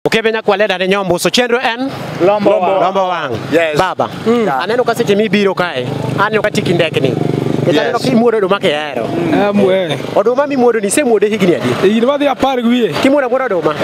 Okebenya kwaleda ne nyombo so chenro en Lombo wang. Yes. Baba. Aneno ka seche mibiro kae. Aneno ka tiki ndekni. Aneno ki muodo oduma ke hero. Oduma mi muodo ni se muode higni adi. In wadhi apar gi wiye. Ki muodo oduma.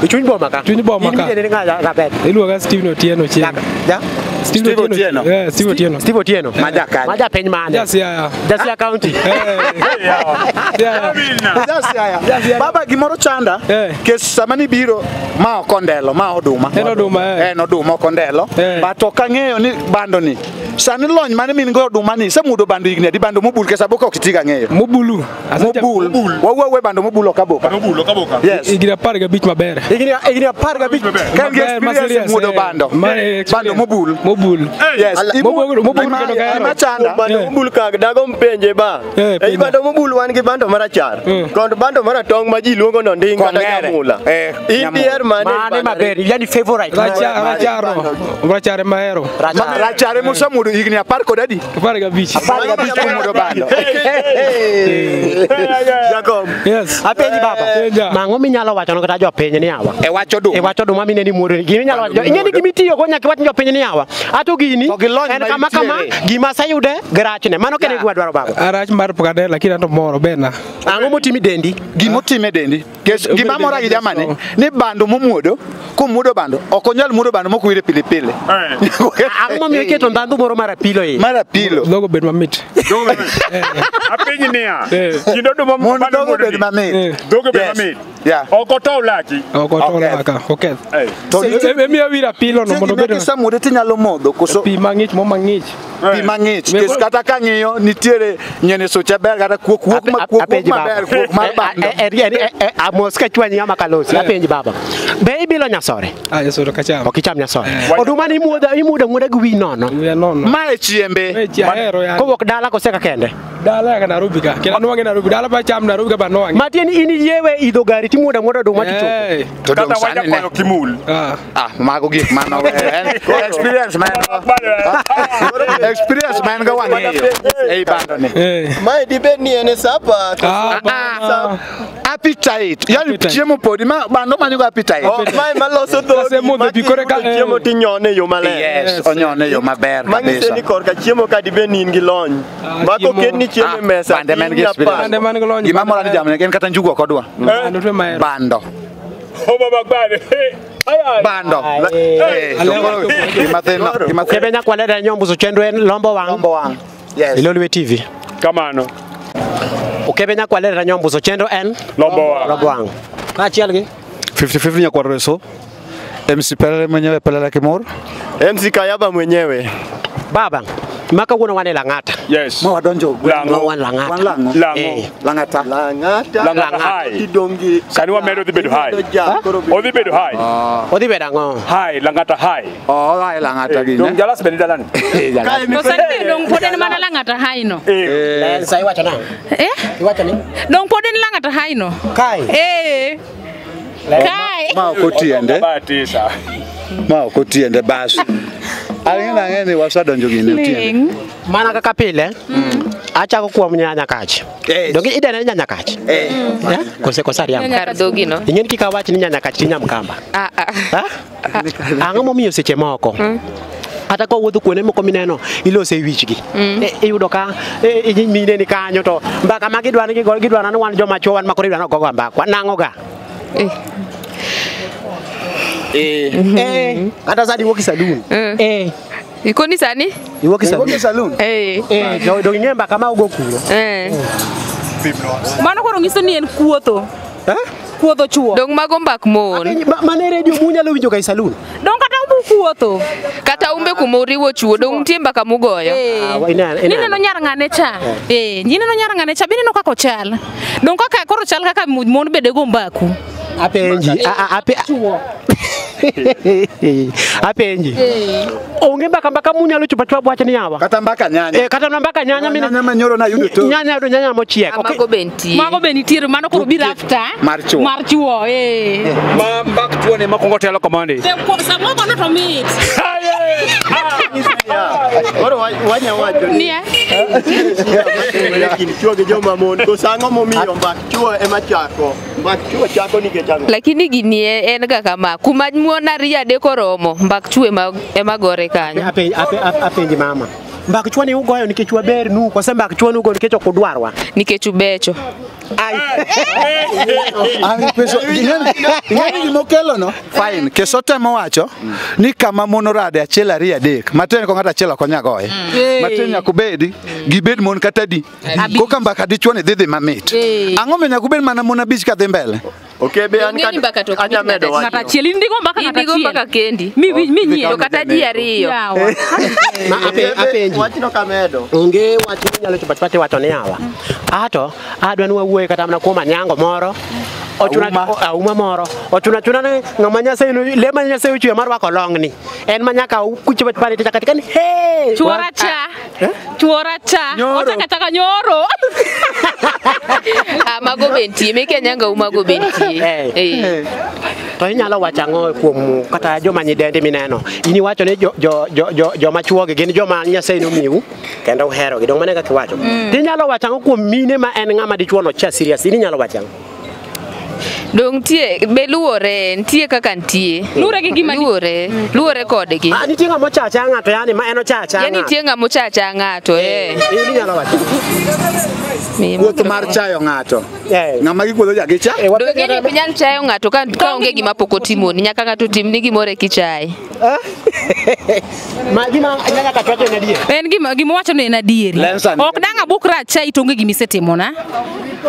Chuny boma ka. Chuny boma ka. In ne nga ga bet. Iluoga Steve Otieno chieng. Ja. Steve Otieno. Steve Otieno. Steve Otieno. Maja kan. Maja piny mane. Siaya. Siaya County. Siaya. Baba gimoro chanda. Kes samani biro ma okondelo ma oduma. En oduma. En oduma okondelo. But okang'eyo ni bando ni. Sani lony mane min go oduma ni semudo bando igni di bando mobul kesa boka okitiga ng'eyo. Mobulu. Mobul. Wawe bando mobulo ka boka. Mobulo ka boka. Yes. Igni apar gi abich maber. Igni apar gi abich. Kan gi experience mudo bando. Bando mobul. Mobul. Yes. Mobul kendo ka ma chanda. Bando mobul ka dago mpenje ba. E bando mobul wan gi bando marachar. Kod bando maratong ma ji luongo no nding kata nyamula. Ipier mane maber. Yani favorite. Rachare mahero. Rachare musamudo igni apar kod adi. Apar gi abich. Apar gi abich mudo bando. Jacob. Yes. Apenji baba. Mang'o minyalo wacho no kata jopiny ni awa. E wacho duma. E wacho duma mine ni muodo. Gini nyalo wacho. Ing'eni gimitiyo go nyaka wach jopiny ni awa. Ato gini en kama gima sayude grachne. Mano kene gwa dwaro baba. Arach mar pokade lakini anto moro bena. Ang'o motimi dendi? Gimotime dendi. Gima mora gi jamani ni bando momuodo komuodo bando okonyal muodo bando mokwire pile. Ang'o momiyo iketo ndhandhu moro mar apilo e? Mar apilo. Logo bed mamit. Apenji niya. Kindo duma Mondo dogo bed mamit. Dogo bed mamit. Yeah. Oko to laki. Oko to laka. Okay. To emiyo wira apilo no mondo bed. Kisa muodo tinyalo modho koso pi mang'ich mo mang'ich. Pi mang'ich. Kes kata ka ng'iyo nitiere nyene socha ber kata kuok maber kuok mar bando. Amos ka chwanyi ng'ama kalosi. Apenji baba. Be ibilo nyasore? Nyasore ka cham. Ok icham nyasore. Oduma ni imuodo gi wi nono. Wi nono. Ma e chiembe. Ahero yani. Kowuok dala kose ka kende? Dala ka Nairobi ka. Kila nwang'e Nairobi. Dala ba cham Nairobi ka ba nwang'e. Matieni in yewe idho gari timuodo oduma tichopo. To dong Kata waja sani kwayo kimul. Mago gik mano. Experience man. Experience man ga wang'eyo. Ei bando ni. Mae dibed ni en sapa. Appetite. Yani chiemo podi ma bando manyo go appetite. Mae maloso dhogi. Chiemo tinyone yo maler. Yes, onyone yo maber kabisa. Mang'ise ni korka chiemo ka dibed ni in gi lony. Mako ket ni chiemo e mesa. Bande man gi experience. Bande man gi lony. Gima mora ni jamne en kata njugu kodwa. Bando. O baba gbade. Bando. Okebenya kwaleda nyombo so chenro en Lombo wang. Yes. Ilolwe TV. Kamano. Okebenya kwaleda nyombo so chenro en Lombo wang. Kaachiel gi 50-50 nyakwaro reso. MC Pelele mwenyewe Pelele Kimur. MC Kayaba mwenyewe. Baba, maka wuono wane Lang'ata. Yes. Mwa wadonjo. Lango. Wan Lang'ata. Lango. Lango. Lang'ata hai. Tidongi. Sani wamedo dhi bedo hai. Odhi bedo hai. Odhi bedo ang'o? Hai, Lang'ata hai. Hai Lang'ata gi. Dong jalas bende dalani. To sani dong pod en mana Lang'ata hai no. Lensa iwacho nang'o? Iwacho ni? Dong pod en Lang'ata hai no. Kai. Kai. Ma okotiende. Batisa. Ma okotiende basi. Ang'eni wasadonjo gini otiende. Mana kaka pile. Achako kuom nyanya kachi. Dongi idene nyanya kachi. Kose ariambo. Kar dhogi no. Ing'eni kik awach ni nyanya kachi tinyam kamba. Ang'o momiyo seche moko ata ko wuotho kuone moko mineno ilose wichgi iyudo ka mine ni kanyo to mbaka ma gidwani gidwana ni wan joma chwo wan makoro idwano gogo mbaka nang'o ga kata sadi woki salun Ikoni sani? Iwoki salun. Do ing'e mbaka ma ugo kuro. Mano koro ng'iso ni en kuotho. Kuotho chuo. Dong mago mbak mon. Mane radio munyalo winjo kai salun. Dong kata ubu kuotho. Kata umbe kumoriwo chuo dong tie mbaka mugoyo. Nineno nyar ng'ane cha. Nineno nyar ng'ane cha bineno kako chal. Dong kaka koro chal kaka mon bede go mbaku. Apenji. Apenji. Onge mbaka munyalo chupa chwa wacha ni yawa. Kata mbaka nyanya. Kata mbaka nyanya mine. Nyanya manyoro na yudo to. Nyanya mochiek. Mago bentie. Mago bentie mano koro birafta. Mar chuo. Ma mbak chuo ne makongo telo komande. Tem ko samo kono to mit. Koro wanya wacho ni. Chuo gi joma mon ko sang'o momiyo mbak chuo ema chako. Mbak chwe chako nikech ang'o? Lakini gini en ga kama kuma muon ariyo adek oromo mbak chwe ema gore kanyo. Apenji mama. Mbak chwe ni ugoyo nikech waber nu kose mbak chwe nugo nikech ok udwarwa. Nikech ubecho. An peso ng'ani gimokelo no fine keso temo wacho ni kama mono rade achiel ariyo adek matin ko ng'ato achiel okonya goye matin nyaka bedi gibed mon kata di koka mbaka dichuo ni dhi mamit ang'o me nyaka bed mana mon abich kadhi mbele Okay, be an anya medo wacho. Ng'ata achiel indigo mbaka kendi. Mi nyiro kata ji ariyo. Apenji. Wachno kamedo. Onge wach nyalo chupati wacho ni yawa. Ato adwa ni wawuoye kata mana kuom anyango moro. Auma moro. Ochuna ni ng'ama Nyasaye le ma Nyasaye ochwe mar wako longni. En ma nyaka kuchupati ticha katika ni hey. Chuora cha. Otaka nyoro. Mago bentie meke nyanga umago bentie. To inyalo wacho ang'o kuom kata joma nyidendi mineno. Ini wacho ni joma chuogi gin joma Nyasaye nomiu kendo uhero gidong mane kaka wacho. Inyalo wacho ang'o kuom mine ma en ng'ama dichuo no cha serious. Inyalo wacho ang'o? Dong tie be luore ntie kaka ntie luore gi gima luore kodgi nitie ng'amo chacha ng'ato yani ma eno chacha yani nitie ng'amo chacha ng'ato inyalo wacho wuoth mar chayo ng'ato ng'ama gikuodho jagicha dongeni pinyal chayo ng'ato ka onge gima pok otimoni nyaka ng'ato timni gimore kichaye ma gima nyaka ka twacho ne dier en gima wacho ne na dier ok danga bukra chai tonge gimi setimona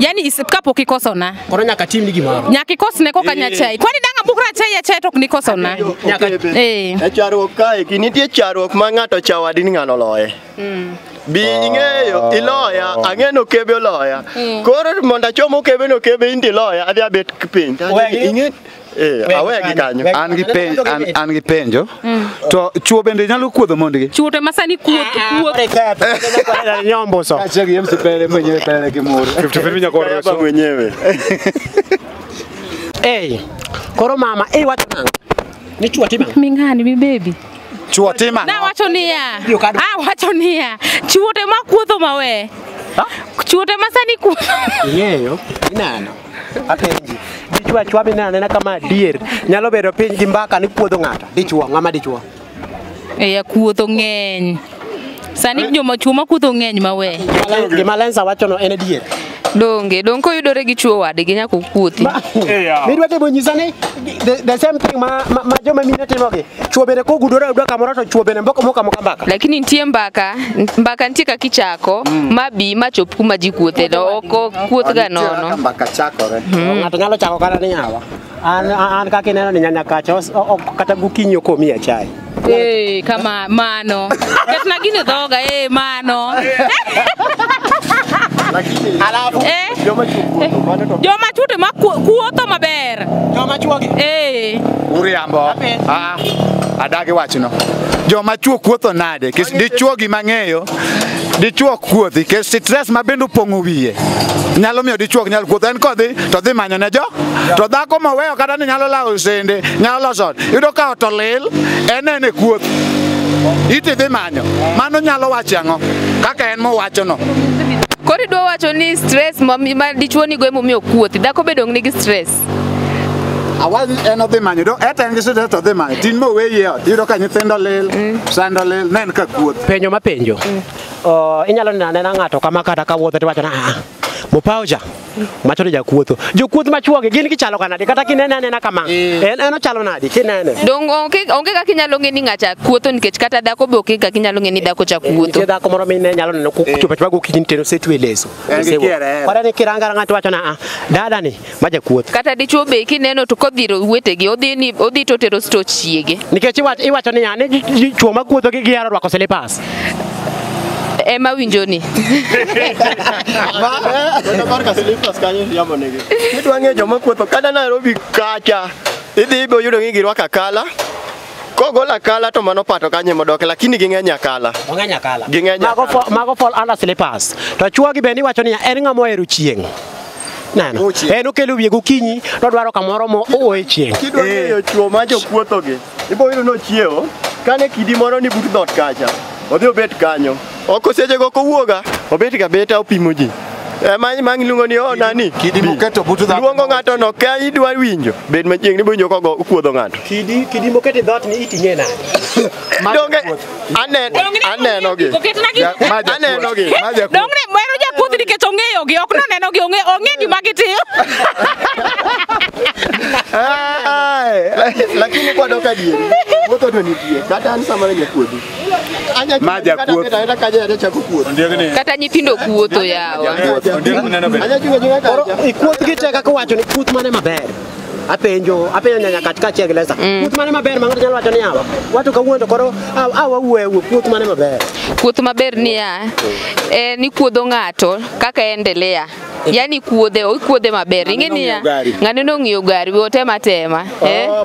yani kapok ikosona kono nyaka timni gimoro nyaka ikosne koka nyachai kwani danga bukra chai ya chai tok nikosona nyaka charuok kae kinitie charuok ma ng'ato chawadi ni ng'ano loye bi ing'eyo iloya ang'eno kebe oloya koro mondo achomo kebe no kebe indi loya adhi abet piny ing'e awegi kanyo an gi penjo to chuo bende nyalo kuodho mondgi chuo te masani kuoth nyombo so acha gi msipele mwenyewe pele kimuru 50 nyakoro mwenyewe koro mama wacho nang ni chuo tima ming'ani mi baby chuo tima na wacho niya chuo te makuodho mawe chuo te masani kuodho ng'eyo inano apenji dichuo chwa binana kama dier nyalo bedo piny gi mbaka ni kuodho ng'ato dichuo ng'ama dichuo kuodho ng'eny sani joma chuo makuodho ng'eny mawe gima Lensa wacho no en dier dong koyudore gi chuo wadgi nyaka kuothi midwa timo nyisa ni the same thing ma joma mine timogi chuo bende kogudore udwa kamoro to chuo bende moka mbaka lakini nitie mbaka nitie kaka ichako mabi machop kuma ji kuothe no oko kuoth ga nono mbaka chakore ng'ato nyalo chako kata ni yawa an kaka ineno ni nyanya kacha kata gokinyi okomiya chai kama mano ketna gine dhoga mano alafu joma chute makuotho maber joma chuogi uriambo adagi wachno joma chuo kuotho nade kis dichuo gi mang'eyo dichuo kuothi kes stress ma bende opong'o wiye nyalo miyo dichuo nyalo kuotho en kodhi to dhi manyo ne to dhako maweyo kata ni nyalo lawo sende nyalo loso yudo ka ot olil en kuoth iti dhi manyo mano nyalo wacho ang'o kaka en mowacho no kori dwa wacho ni stress ma dichuo ni go emomiyo kuothi dhako bedong nigi stress awal en odhi manyo do eta en gi stress to dhi manyo tin mo weye ot yudo ka nyithindo lil sando lil nen ka kuoth penjo mapenjo inyalo nena ng'ato kama kata ka wuotho to wacho na mopauja macho ni jakuotho jokuoth machuoge gin kichalo kanadi kata kinene kama en ochalo nadi kinene dong onge kaka inyalo ng'e ni ng'acha kuotho nikech kata dhako be ok kaka inyalo ng'e ni dhako cha kuotho dhako moro mine nyalo neno kuchupa chwago kiny teno setwe leso kora ni kiranga ng'ato wacho na dada ni ma jakuoth kata dichuo be kineno to kodhiro wuotegi odhi to tero sto chiege nikech iwacho ni yani chuo makuotho gi gihero rwako slippers ema winjoni idwa ng'e joma kuotho kata Nairobi kacha idhi ibo yudo ng'i girwako akala kogol akala to mano pato kanye modok lakini ging'eny akala mago fall under slippers to chuogi bende iwacho ni en ng'ama ohero chieng' nano en okelo wiye gokinyi to dwaro kamoro mo oe chieng' kidwa ng'eyo chuo ma jokuotho gi ibo yudo no chiewo kane kidi moro ni but dhot kacha odhi obet kanyo oko seche go kowuoga obet ga beta opimo ji Mang luongo ni nani? Kidi moketo butu dha. Luongo ng'ato no ka idwa winjo. Bed machiegni bonjo ko kuodho ng'ato. Kidi moketo dhot ni iting'e nade. Donge aneno gi. Aneno gi. Dongre mero jakuodh nikech ong'eyo gi, ok noneno gi, ong'e gima gitiyo. Lakini kwa doka dieri. Wuotho to nitie. Kata an sama jakuodhi. Maja kuoth. Kata nyithindo kuotho yawa. Ikuoth gi te kaka wacho ni kuoth mane maber. Apenjo nyanya katika cheglesa. Kuoth mane maber ma ng'ato nyalo wacho ni yawa. Watu kawuondo koro awuoyo kuoth mane maber. Kuoth maber niya, ni kuodho ng'ato kaka endelea. Yani kuodhe maber. Ing'e niya, ng'ano nong'iyo gari wote matema.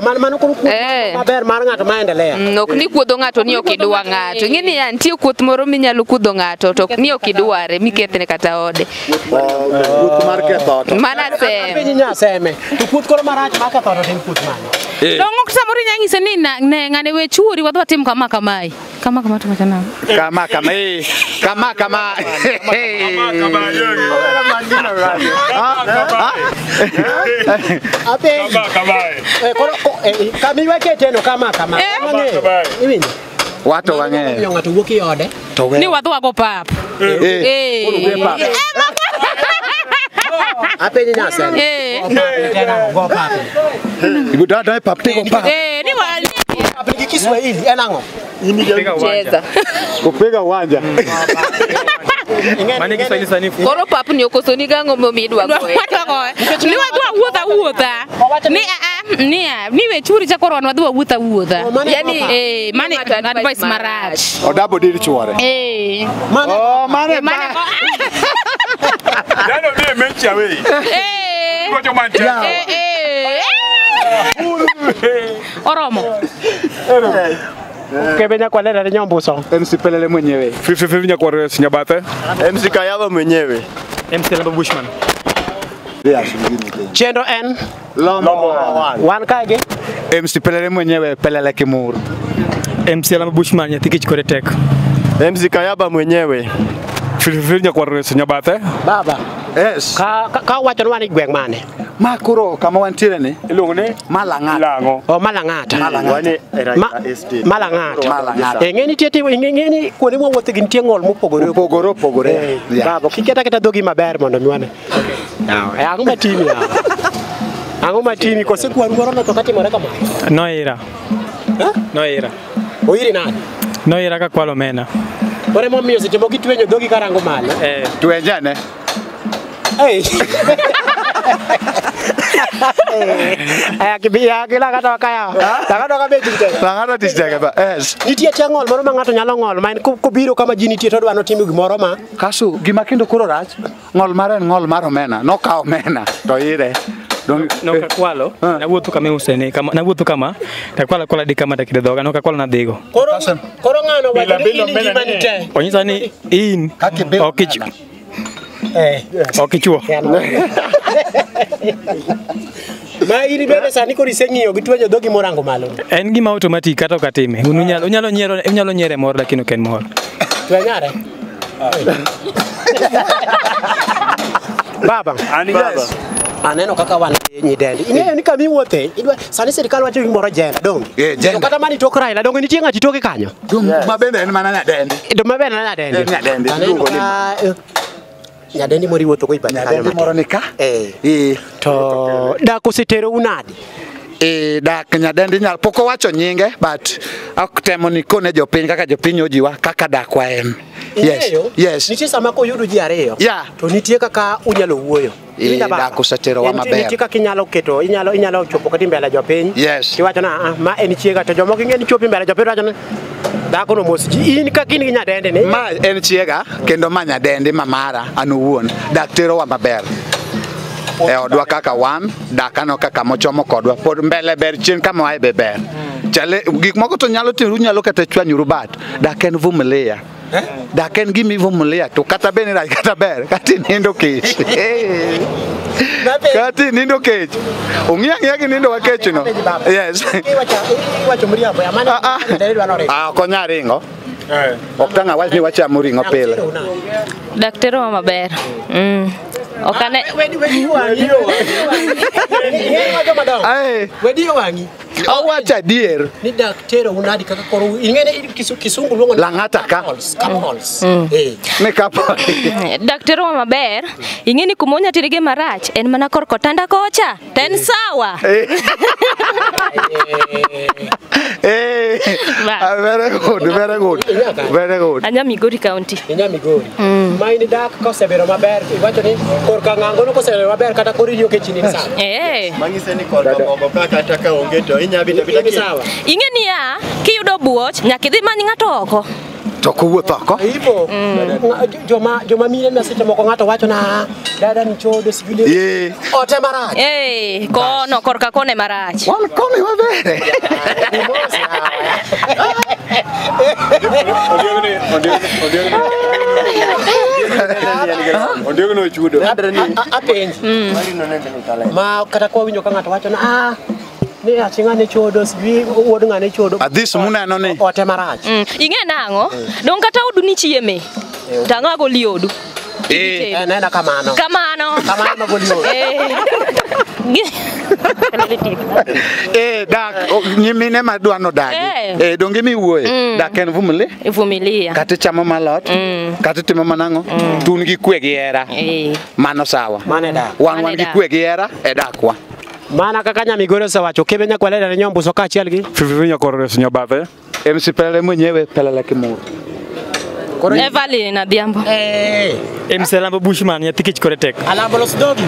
Mano koro kuoth maber mar ng'ato ma endelea. Ok ni kuodho ng'ato ni ok idwa ng'ato. Ing'e niya, nitie kuoth moro minyalo kuodho ng'ato to ni ok idware mikethne kata ode. Kuoth mar ketho ot. Mana seme. Penji nya seme. To kuoth koro marach ma ketho ot en kuoth mane. Dongo samoro nyang'ise ni ng'ane we chuori wadwa tim kama kamae. Kama to machana. Kama. Kami wake teno kama. Iwinjo. Watu wang'e. Ng'ato wuok i ode. Ni wadwa go pap. Apenji nya seme. Go pap. Ibu dada pap te go pap. Ni wali. Apeliki Kiswahili enang'o? Cheza. Kupiga uwanja. Mane Kiswahili sanifu. Koro pap ni okosoni gang'o momidwa goe. Ni wadwa wuotha. Ni we churi cha koro wadwa wuotha. Yani mane advice marach. Odabo diri chuore. Mane. Dano ni menchi away. Ngojo manja. Oromo. Kebenya kwa lera ni nyombuso. MC Pelele mwenyewe. Fifi nyakwaro Sinyabathe. MC Kayaba mwenyewe. MC Lamba Bushman. Chendo en Lombo. Wan kage. MC Pelele mwenyewe Pelele Kimur. MC Lamba Bushman nyatiki chikore tek. MC Kayaba mwenyewe. Fifi nyakwaro Sinyabathe. Baba. Yes. Ka wacho ni wan gweng' mane. Makuro kama wantiere ni Iluongo ni Malang'ata. Lango. Malang'ata. Malang'ata. Ng'eni tieti ng'eni kuonde mwuothe gi nitie ng'ol Opogore. Baba kiketa dhogi maber mondo mi wane. Ang'o matimi yawa. Ang'o matimi kose kwaru moro no to katimore kamano. Noira. Oiri nade? Noira ka kwalo mena. Ore momiyo seche moko itwenyo dhogi karango malo. Tuenjane. Kibia kila kata kaya. Takado ka beji te. Lang'ata tich tege ba. Yes. Nitie cha ng'ol moro ma ng'ato nyalo ng'ol ma en kobiro kama ji nitie to dwa no timo gimoro ma. Kasu gima kendo koro rach. Ng'ol mar en ng'ol mar omena. Nokawo omena to ire. Nokakwalo na wuotho kama usene kama na wuotho kama takwala kola di kama takidhoga nokakwalo na dhigo. Koro ng'ano wacho ni in gima nite. Onyisa ni in okichuo. Ma iri bende sani koro iseng'iyo gi twenyo dhogi morango malo. En gima automatic kata okatime. Unyalo nyiere mor lakini ok en mor. Twenyare. Baba. Aneno kaka wan nyidendi. Ing'eyo ni kama iwuothe, sani sirikal wacho gimoro jenda dong. Jenda. Kata mani tok Raila dong nitie ng'ati toke kanyo. Mabende en mana nyadendi. Mabende na nyadendi. Nyadendi mori wuotho go ibada kanyo. Nyadendi moro nika? To dak osetero unadi. Dak nyadendi pok owacho nyinge but akutemo ni kone jopiny kaka jopiny ojiwa kaka dak wa en. Yes. Nitie sama ko yudo ji ariyo. To nitie kaka unyalo wuoyo. Dak osetero wa maber. Nitie kaka inyalo keto, inyalo chopo kati mbele jopiny. Tiwacho na ma en chiega to jomoko ing'eni chopi mbele jopiny wacho ni dhako no mos ji in kaka in gi nyadendi ni. Ma en chiega kendo ma nyadendi mamara an owuon. Dak tero wa maber. Odwa kaka wan, dakano kaka mochomo kodwa. Pod mbele ber chien kama wae ber. Chale gik moko to nyalo tero nyalo kata chwanyuru bat. Dak en vumilia. Dak en gimi vumilia to kata bene ra kata ber kati nindo kech. Kati nindo kech. Ong'ia gi nindo wakech no. Yes. Iwacho mriambo ya mane. Konya ringo. Ok tanga wach ni wachamo ring'o pile. Daktari wa maber. Okane. Wedi wangi. Owacho adier. Ni daktari unadi kaka koro ingene kisungu luongo Lang'ata ka. Capols. Ne kapo. Daktari wa maber, ingeni kumonya tirige marach, en mana korko tanda kocha, ten sawa. Very good. Anya Migori County. Inya Migori. Maini dak kosebero maber, iwacho ni korka ng'ango no kosebero maber kata koriyo ke chini sana. Mangise ni korka mogo kata ka onge to inya bita sawa. Ingeni ya kiyudo buoch nyaka idhi many ng'ato oko. To kowuoth oko. Ipo. Joma mine na seche moko ng'ato wacho na dada ni chodo sivile. Ote marach. Kono korka kone marach. Wan koni maber. Ondiego no chudo. Apenji. Ma kata kwa winjo ka ng'ato wacho na ni achinga ne chodo sivile wuod ng'ane chodo. Adhis muneno ni. Ote marach. Ing'e nang'o? Dong kata odu ni chieme. Tang'o goli odu. Nena kamano. Kamano goli odu. Dak nyimine madwano dagi. Donge mi wuoye. Dak en vumilia. Kata chamo malot. Kata timo manang'o. Tun gi kwe gi hera. Mano sawa. Mane dak. Wan gi kwe gi hera e dakwa. Mana kaka Nyamigori osewacho kebe nyakwaleda ne nyombuso kaachiel gi Fifi nyakoro sinyo bathe. MC Pelele mwenyewe Pelele Kimur. Evelyn Adhiambo. MC Lambo Bushman nyathi kich kore tek. Alambo los dogi.